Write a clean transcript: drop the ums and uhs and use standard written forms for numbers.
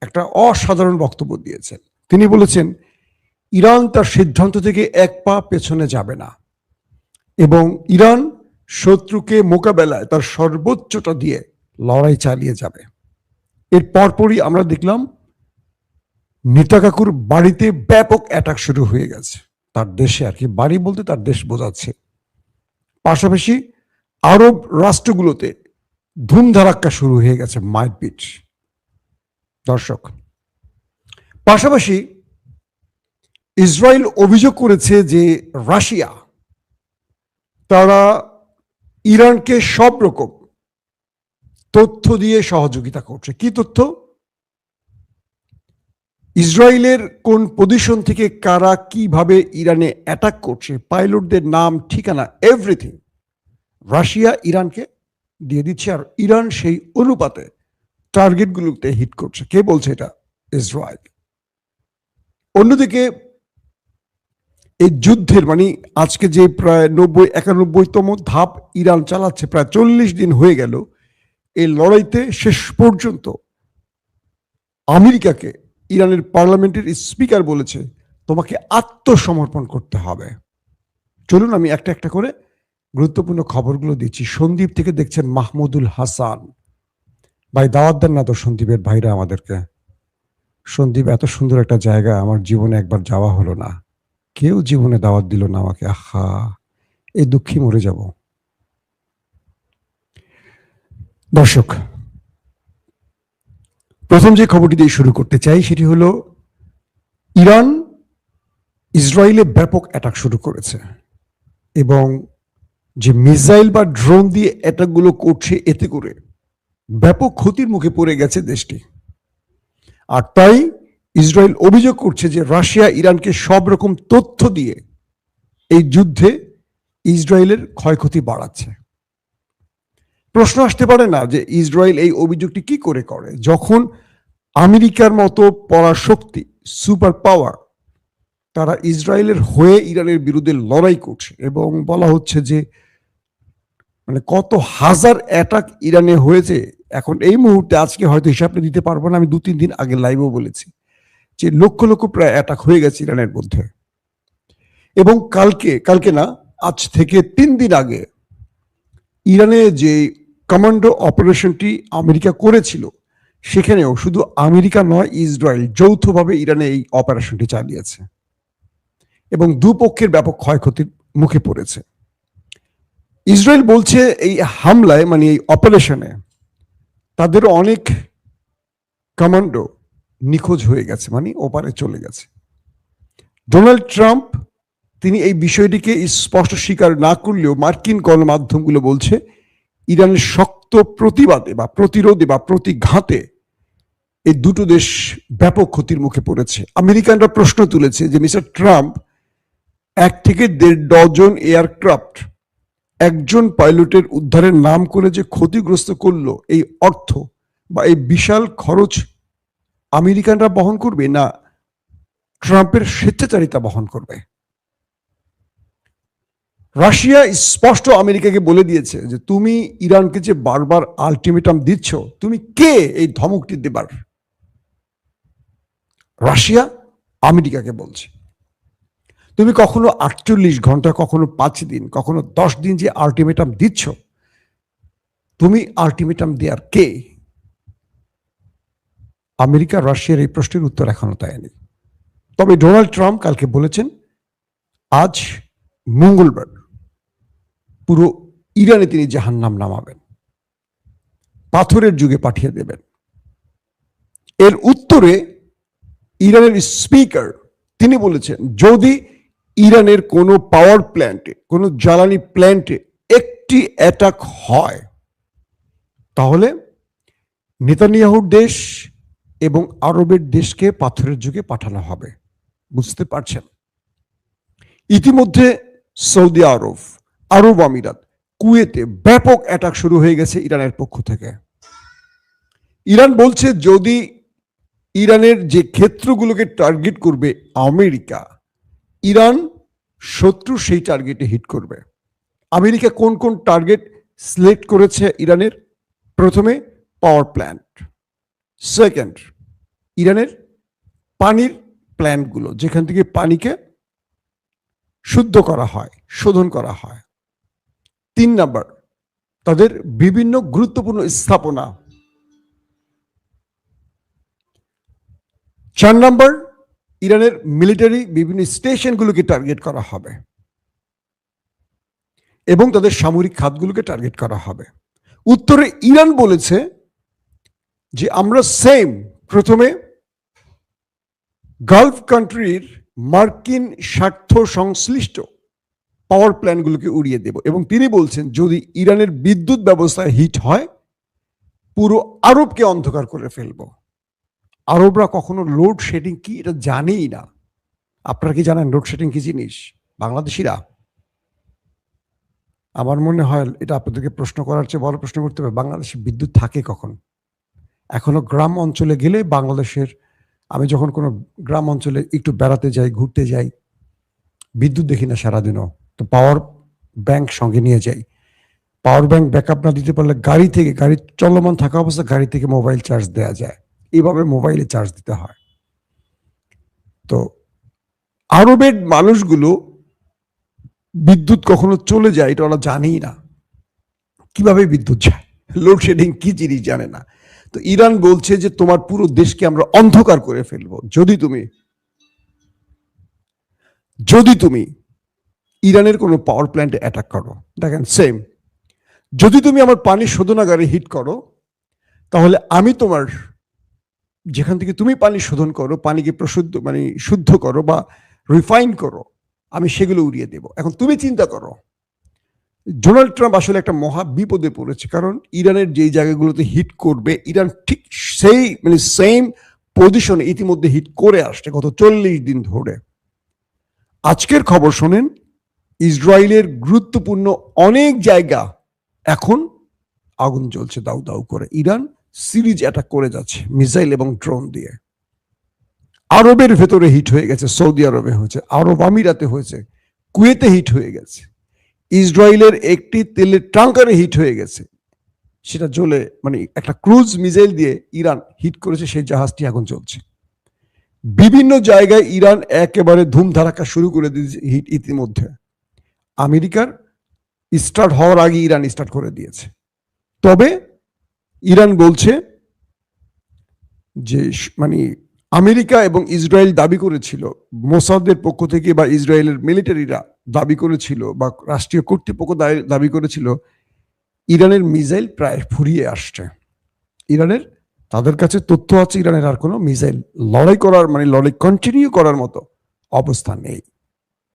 একটা অসাধারণ বক্তব্য দিয়েছেন। তিনি বলেছেন, ইরান তার সিদ্ধান্ত থেকে এক পা পেছনে যাবে না এবং ইরান শত্রুকে মোকাবেলায় তার সর্বোচ্চটা দিয়ে লড়াই চালিয়ে যাবে। এর পরপরই আমরা দেখলাম নেতা কাকুর বাড়িতে ব্যাপক অ্যাটাক শুরু হয়ে গেছে, তার দেশে আর কি, বাড়ি বলতে তার দেশ বোঝাচ্ছে। পাশাপাশি আরব রাষ্ট্রগুলোতে ধুমধারাক্কা শুরু হয়ে গেছে, মারপিট। দর্শক, পাশাপাশি ইসরায়েল অভিযোগ করেছে যে রাশিয়া তারা ইরানকে সব রকম তথ্য দিয়ে সহযোগিতা করছে। কি তথ্য? ইসরায়েলের কোন পজিশন থেকে কারা কিভাবে ইরানে অ্যাটাক করছে, পাইলটদের নাম, ঠিকানা, এভরিথিং রাশিয়া ইরানকে দিয়ে দিচ্ছে, আর ইরান সেই অনুপাতে টার্গেটগুলোতে হিট করছে। কে বলছে এটা? ইসরায়েল। অন্যদিকে এই যুদ্ধের মানে আজকে যে প্রায় 91তম ধাপ ইরান চালাচ্ছে, প্রায় 40 দিন হয়ে গেল, এই লড়াইতে শেষ পর্যন্ত আমেরিকাকে ইরানের পার্লামেন্টের স্পিকার বলেছে তোমাকে আত্মসমর্পণ করতে হবে। চলুন আমি একটা একটা করে গুরুত্বপূর্ণ খবরগুলো দিচ্ছি। সন্দীপ থেকে দেখছেন মাহমুদুল হাসান ভাই, দাওয়াত দেন না তো সন্দীপের ভাইরা আমাদেরকে। সন্দীপ, এত সুন্দর একটা জায়গা আমার জীবনে একবার যাওয়া হলো না, কেউ জীবনে দাওয়াত দিল না আমাকে। আহা, এই দুঃখে মরে যাব। দর্শক, প্রথম যে খবরটি দিয়ে শুরু করতে চাই সেটি হলো ইরান ইসরায়েলে ব্যাপক অ্যাটাক শুরু করেছে এবং যে মিসাইল বা ড্রোন দিয়ে অ্যাটাকগুলো করছে, এতে করে ব্যাপক ক্ষতির মুখে পড়ে গেছে দেশটি। আর তাই ইসরায়েল অভিযোগ করছে যে রাশিয়া ইরানকে সব রকম তথ্য দিয়ে এই যুদ্ধে ইসরায়েলের ক্ষয়ক্ষতি বাড়াচ্ছে। প্রশ্ন আসতে পারে না যে ইসরায়েল এই অভিযোগটি কি করে করে, যখন আমেরিকার মতো পরাশক্তি, সুপার পাওয়ার, তারা ইসরায়েলের হয়ে ইরানের বিরুদ্ধে লড়াই করছে এবং বলা হচ্ছে যে মানে কত হাজার অ্যাটাক ইরানে হয়েছে। এখন এই মুহূর্তে আজকে হয়তো হিসাবটা দিতে পারবো না, আমি 2-3 দিন আগে লাইভও বলেছি যে লক্ষ লক্ষ প্রায় অ্যাটাক হয়ে গেছে ইরানের মধ্যে। এবং কালকে না, আজ থেকে 3 দিন আগে ইরানে যে কমান্ডো অপারেশনটি আমেরিকা করেছিল, সেখানেও শুধু আমেরিকা নয়, ইসরায়েল যৌথভাবে ইরানে এই অপারেশনটি চালিয়েছে এবং দুপক্ষের ব্যাপক ক্ষয়ক্ষতির মুখে পড়েছে। ইসরায়েল বলছে এই হামলায় মানে এই অপারেশনে তাদের অনেক কমান্ডো নিখোঁজ হয়ে গেছে, মানে ওপারে চলে গেছে। ডোনাল্ড ট্রাম্প তিনি এই বিষয়টিকে স্পষ্ট স্বীকার না করলেও মার্কিন গণমাধ্যমগুলো বলছে ইরানের শক্ত প্রতিবাদে বা প্রতিরোধে বা প্রতিঘাতে এই দুটো দেশ ব্যাপক ক্ষতির মুখে পড়েছে। আমেরিকানরা প্রশ্ন তুলেছে যে মিস্টার ট্রাম্প 1 থেকে 1.5 ডজন এয়ারক্রাফট একজন পাইলটের উদ্ধারের নাম করে যে ক্ষতিগ্রস্ত করলো, এই অর্থ বা এই বিশাল খরচ আমেরিকানরা বহন করবে না ট্রাম্পের স্বেচ্ছাচারিতা বহন করবে? রাশিয়া স্পষ্ট আমেরিকাকে বলে দিয়েছে যে তুমি ইরানকে যে বারবার আলটিমেটাম দিচ্ছ, তুমি কে এই ধমকটি দেবার? রাশিয়া আমেরিকাকে বলছে তুমি কখনো 48 ঘন্টা, কখনো 5 দিন, কখনো 10 দিন যে আলটিমেটাম দিচ্ছ, তুমি আলটিমেটাম দেওয়ার কে? আমেরিকা রাশিয়ার এই প্রশ্নের উত্তর এখনো দেয়নি। তবে ডোনাল্ড ট্রাম্প কালকে বলেছেন আজ মঙ্গলবার পুরো ইরানে তিনি জাহান্নাম নামাবেন, পাথরের যুগে পাঠিয়ে দেবেন। এর উত্তরে ইরানের স্পিকার তিনি বলেছেন যদি ইরানের কোনো পাওয়ার প্ল্যান্টে, কোনো জ্বালানি প্ল্যান্টে একটি অ্যাটাক হয়, তাহলে নেতানিয়াহুর দেশ এবং আরবের দেশকে পাথরের যুগে পাঠানো হবে। বুঝতে পারছেন? ইতিমধ্যে সৌদি আরব, আরব আমিরাত, কুয়েতে ব্যাপক অ্যাটাক শুরু হয়ে গেছে ইরানের পক্ষ থেকে। ইরান বলছে যদি ইরানের যে ক্ষেত্রগুলোকে টার্গেট করবে আমেরিকা, ইরান শত্রু সেই টার্গেটে হিট করবে। আমেরিকা কোন কোন টার্গেট সিলেক্ট করেছে ইরানের? প্রথমে পাওয়ার প্ল্যান্ট, সেকেন্ড ইরানের পানির প্ল্যান্টগুলো, যেখান থেকে পানিকে শুদ্ধ করা হয়, শোধন করা হয়। 3 নাম্বার, তাদের বিভিন্ন গুরুত্বপূর্ণ স্থাপনা। 4 নাম্বার, ইরানের মিলিটারি বিভিন্ন স্টেশনগুলোকে টার্গেট করা হবে এবং তাদের সামরিক খাতগুলোকে টার্গেট করা হবে। উত্তরে ইরান বলেছে যে আমরা প্রথমে গালফ কান্ট্রির মার্কিন স্বার্থ সংশ্লিষ্ট পাওয়ার প্ল্যান্টগুলোকে উড়িয়ে দেব, এবং তিনি বলছেন যদি ইরানের বিদ্যুৎ ব্যবস্থায় হিট হয় পুরো আরবকে অন্ধকার করে ফেলব। আরবরা কখনো লোডশেডিং কি এটা জানেই না। আপনারা কি জানেন লোডশেডিং কি জিনিস? বাংলাদেশিরা, আমার মনে হয় এটা আপনাদেরকে প্রশ্ন করার চেয়ে বড় প্রশ্ন করতে হবে, বাংলাদেশে বিদ্যুৎ থাকে কখন? এখনো গ্রাম অঞ্চলে গেলে বাংলাদেশের, আমি যখন কোনো গ্রাম অঞ্চলে একটু বেড়াতে যাই, ঘুরতে যাই, বিদ্যুৎ দেখি না সারাদিনও, তো পাওয়ার ব্যাংক সঙ্গে নিয়ে যাই। পাওয়ার ব্যাংক ব্যাকআপ না দিতে পারলে গাড়ি চলমান থাকা অবস্থা গাড়ি থেকে মোবাইল চার্জ দেওয়া যায়, এইভাবে মোবাইলে চার্জ দিতে হয়। তো আরবের মানুষগুলো বিদ্যুৎ কখনো চলে যায় এটা ওরা জানেই না, কিভাবে বিদ্যুৎ যায়, লোডশেডিং কি জিনিস জানে না। তো ইরান বলছে যে তোমার পুরো দেশকে আমরা অন্ধকার করে ফেলবো যদি তুমি ইরানের কোনো পাওয়ার প্ল্যান্টে অ্যাটাক করো। দেখেন যদি তুমি আমার পানি শোধনাগারে হিট করো, তাহলে আমি তোমার যেখান থেকে তুমি পানি শোধন করো, পানিকে শুদ্ধ করো বা রিফাইন করো, আমি সেগুলো উড়িয়ে দেব। এখন তুমি চিন্তা করো, ডোনাল্ড ট্রাম্প আসলে একটা মহা বিপদে পড়েছে, কারণ ইরানের যেই জায়গাগুলোতে হিট করবে, ইরান ঠিক সেম পজিশনে ইতিমধ্যে হিট করে আসছে গত 40 দিন ধরে। আজকের খবর শোনেন, ইসরায়েলের গুরুত্বপূর্ণ অনেক জায়গা এখন আগুন জ্বলছে দাউ দাউ করে। ইরান সিরিজ অ্যাটাক করে যাচ্ছে মিসাইল এবং ড্রোন দিয়ে। আরবের ভেতরে হিট হয়ে গেছে, সৌদি আরবে হয়েছে, আরব আমিরাতে হয়েছে, কুয়েতে হিট হয়ে গেছে, ইসরায়েলের একটি তেলের ট্যাঙ্কারে হিট হয়ে গেছে, সেটা জ্বলে একটা ক্রুজ মিসাইল দিয়ে ইরান হিট করেছে, সেই জাহাজটি এখন চলছে। বিভিন্ন জায়গায় ইরান একেবারে ধুমধারাক্কা শুরু করে দিয়েছে হিট ইতিমধ্যে। আমেরিকার স্টার্ট হওয়ার আগে ইরান স্টার্ট করে দিয়েছে। তবে ইরান বলছে যে আমেরিকা এবং ইসরায়েল দাবি করেছিল, মোসাদের পক্ষ থেকে বা ইসরায়েলের মিলিটারিরা দাবি করেছিল বা রাষ্ট্রীয় কর্তৃপক্ষ দাবি করেছিল ইরানের মিসাইল প্রায় ফুরিয়ে আসছে। তাদের কাছে তথ্য আছে ইরানের আর কোনো মিসাইল লড়াই কন্টিনিউ করার মতো অবস্থা নেই।